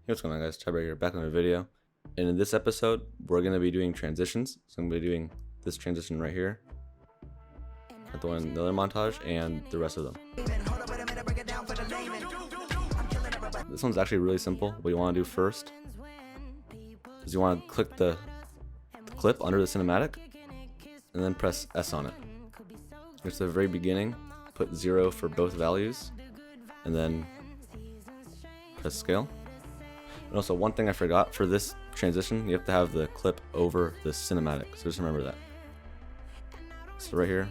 Hey, what's going on, guys? Chad right here, back on a video. And in this episode, we're going to be doing transitions. So I'm going to be doing this transition right here, the one in the other montage, and the rest of them. This one's actually really simple. What you want to do first is you want to click the clip under the cinematic, and then press S on it. It's the very beginning. Put 0 for both values, and then press scale. And also, one thing I forgot, for this transition, you have to have the clip over the cinematic, so just remember that. So right here,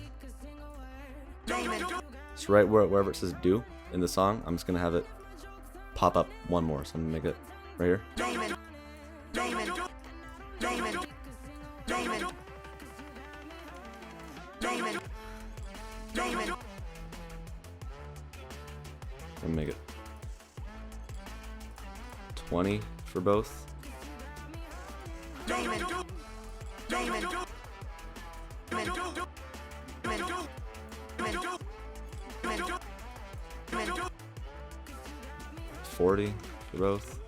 so right wherever it says do in the song, I'm just going to have it pop up one more, so I'm going to make it right here. And make it 20 for both. $40 for both.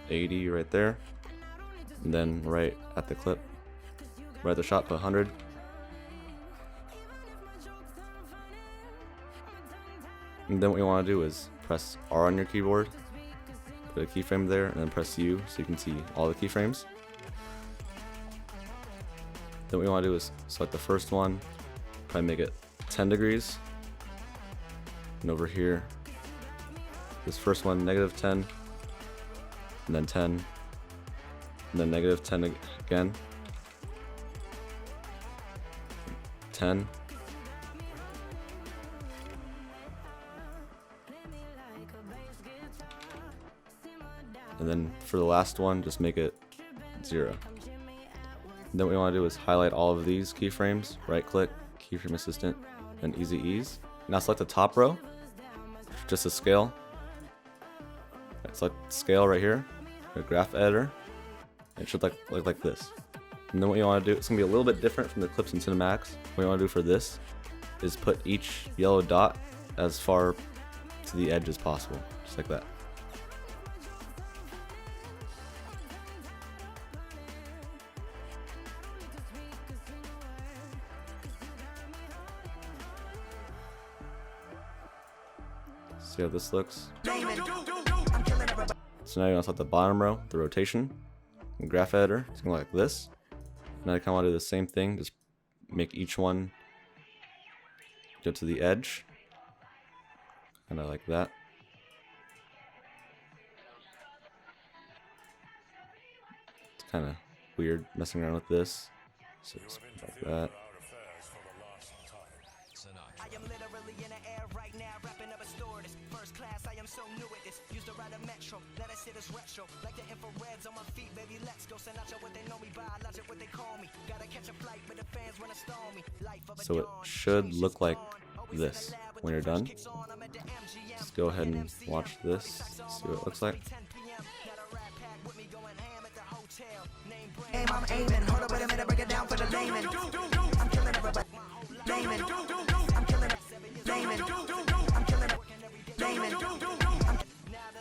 $80 right there, and then right at the clip, right at the shot, put 100. And then what you want to do is press R on your keyboard, put a keyframe there, and then press U so you can see all the keyframes. Then what you want to do is select the first one, probably make it 10 degrees, and over here, this first one, -10, and then 10, and then -10 again, 10, and then for the last one, just make it 0. And then what we want to do is highlight all of these keyframes, right click, keyframe assistant, and easy ease. Now select the top row, just a scale. Select scale right here, a graph editor. It should look like this. And then what you want to do, it's going to be a little bit different from the clips and cinematics. What you want to do for this is put each yellow dot as far to the edge as possible, just like that. See how this looks? So now you want to select the bottom row, the rotation, and graph editor. It's going to look like this. Now I kind of want to do the same thing, just make each one go to the edge, kind of like that. It's kind of weird messing around with this, so just like that. So it should look like this when you're done. Just go ahead and watch this, see what it looks like.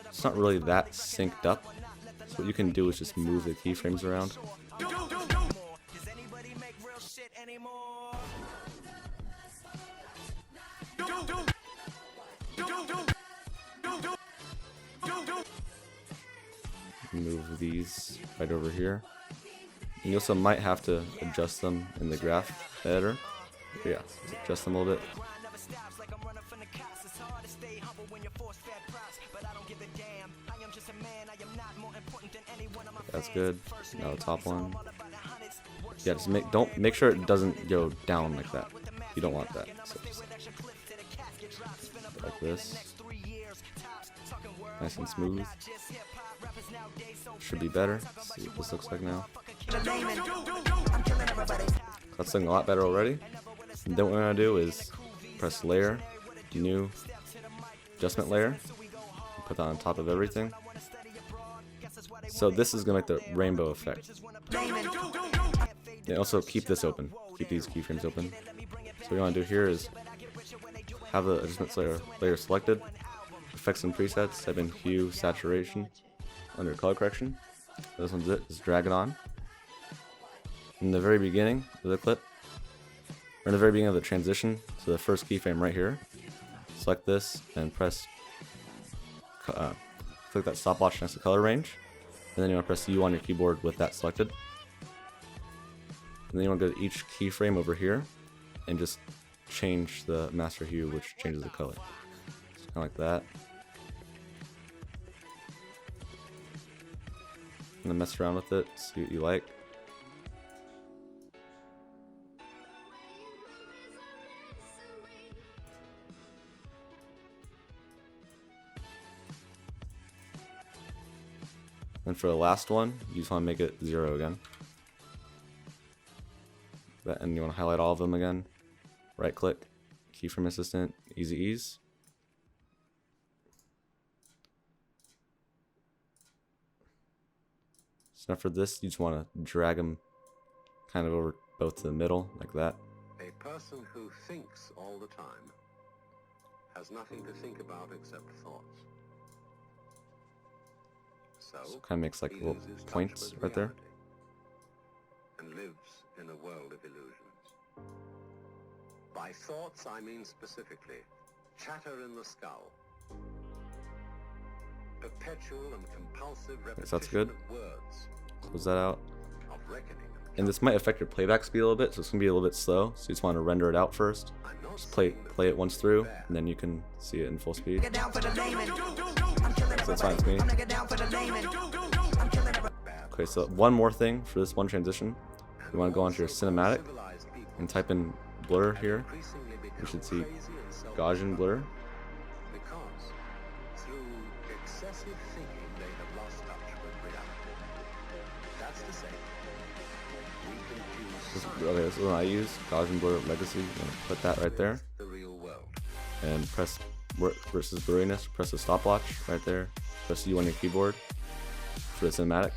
It's not really that synced up, so what you can do is just move the keyframes around. Move these right over here. And you also might have to adjust them in the graph editor. But yeah, just adjust them a little bit. That's good. Now the top one. Yeah, just make sure it doesn't go down like that. You don't want that. So just like this. Nice and smooth. Should be better. Let's see what this looks like now. That's looking a lot better already. And then what we're gonna do is press layer, new adjustment layer, put that on top of everything. So this is gonna make the rainbow effect. And also keep this open. Keep these keyframes open. So what you want to do here is have the adjustment layer selected. Effects and presets. Type in hue, saturation under color correction. This one's it. Just drag it on. In the very beginning of the clip, or in the very beginning of the transition, so the first keyframe right here. Select this and press. Click that stopwatch next to color range, and then you want to press U on your keyboard with that selected. And then you want to go to each keyframe over here and just change the master hue, which changes the color. Just kind of like that. And then mess around with it, see what you like. And for the last one, you just want to make it 0 again. And you want to highlight all of them again. Right click, keyframe assistant, easy ease. So now for this, you just want to drag them kind of over both to the middle, like that. A person who thinks all the time has nothing to think about except thoughts. So kind of makes like little points right there. And lives in a world of illusions. By thoughts, I mean specifically chatter in the skull, perpetual and compulsive repetition that's good. of words. Close that out. Of reckoning and this might affect your playback speed a little bit, so it's gonna be a little bit slow. So you just want to render it out first. Just play it once through, and then you can see it in full speed. So that's fine with me. Okay, so one more thing for this one transition. You want to go onto your cinematic and type in blur here. You should see Gaussian blur. Because through excessive thinking they have lost touch with reality. That's to say, we confuse Okay, this is what I use. Gaussian blur legacy. I'm gonna put that right there. the real world. And press versus blurriness. Press the stopwatch right there. Press U on your keyboard for the cinematic.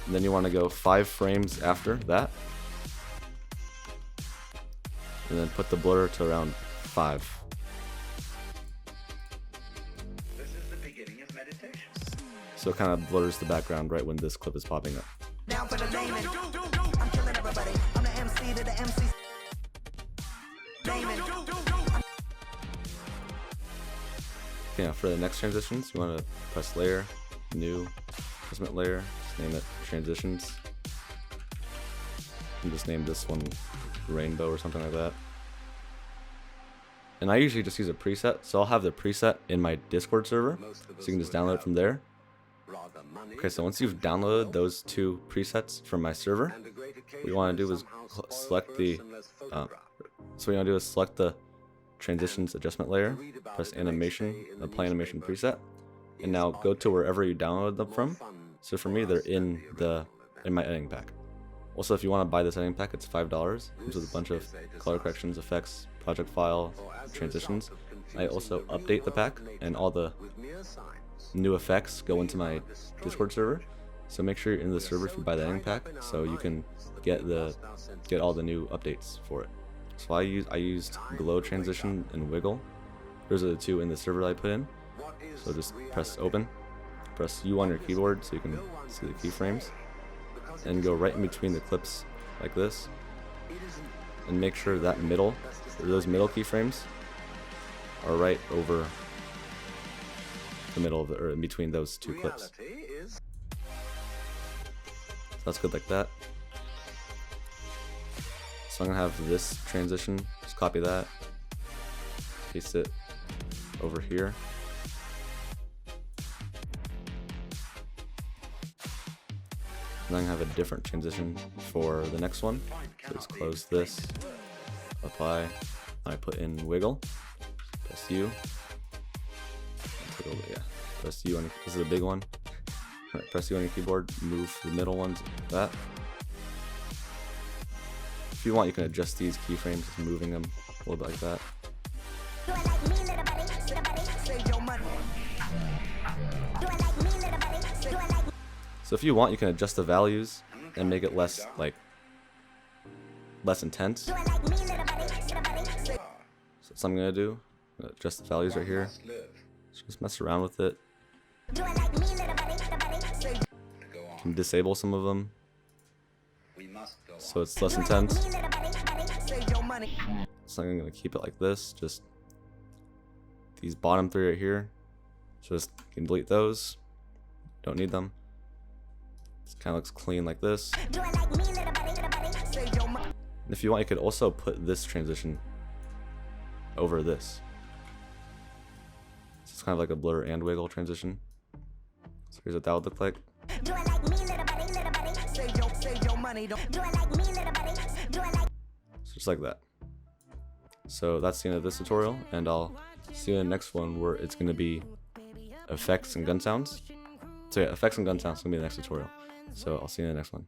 And then you want to go 5 frames after that. And then put the blur to around 5. This is the beginning of meditation. So it kind of blurs the background right when this clip is popping up. Down for the layman. I'm killing everybody. I'm the MC to the MC. Layman. Okay, now for the next transitions, you want to press layer, new, adjustment layer, just name it transitions. And just name this one rainbow or something like that. And I usually just use a preset, so I'll have the preset in my Discord server, so you can just download it from there. Okay, so once you've downloaded those 2 presets from my server, what you want to do is select the transitions adjustment layer, press animation, apply animation preset, and now go to wherever you downloaded them from. So for me, they're in my editing pack. Also, if you want to buy this editing pack, it's $5. Comes with a bunch of color corrections, effects, project file, transitions. I also update the pack, and all the new effects go into my Discord server. So make sure you're in the server if you buy the editing pack, so you can get all the new updates for it. So I used glow transition and wiggle. Those are the 2 in the server that I put in. So just press open, press U on your keyboard so you can see the keyframes, and go right in between the clips like this, and make sure that those middle keyframes are right over the middle of or in between those 2 clips. So that's good like that. So I'm gonna have this transition, just copy that, paste it over here. And then I'm gonna have a different transition for the next one. So just close this, apply, and I put in wiggle, press U, take a little bit, yeah. Press U on, this is a big one. Alright, press U on your keyboard, move the middle ones like that. If you want, you can adjust these keyframes, just moving them a little bit like that. So if you want, you can adjust the values and make it less intense. So that's what I'm gonna do. I'm gonna adjust the values right here. Just mess around with it. You can disable some of them, so it's less intense. So I'm gonna keep it like this. Just these bottom three right here. Just you can delete those. Don't need them. It kind of looks clean like this. And if you want, you could also put this transition over this. So it's kind of like a blur and wiggle transition. So here's what that would look like. So just like that. So that's the end of this tutorial, and I'll see you in the next one where it's going to be effects and gun sounds. So yeah, effects and gun sounds is going to be the next tutorial. So I'll see you in the next one.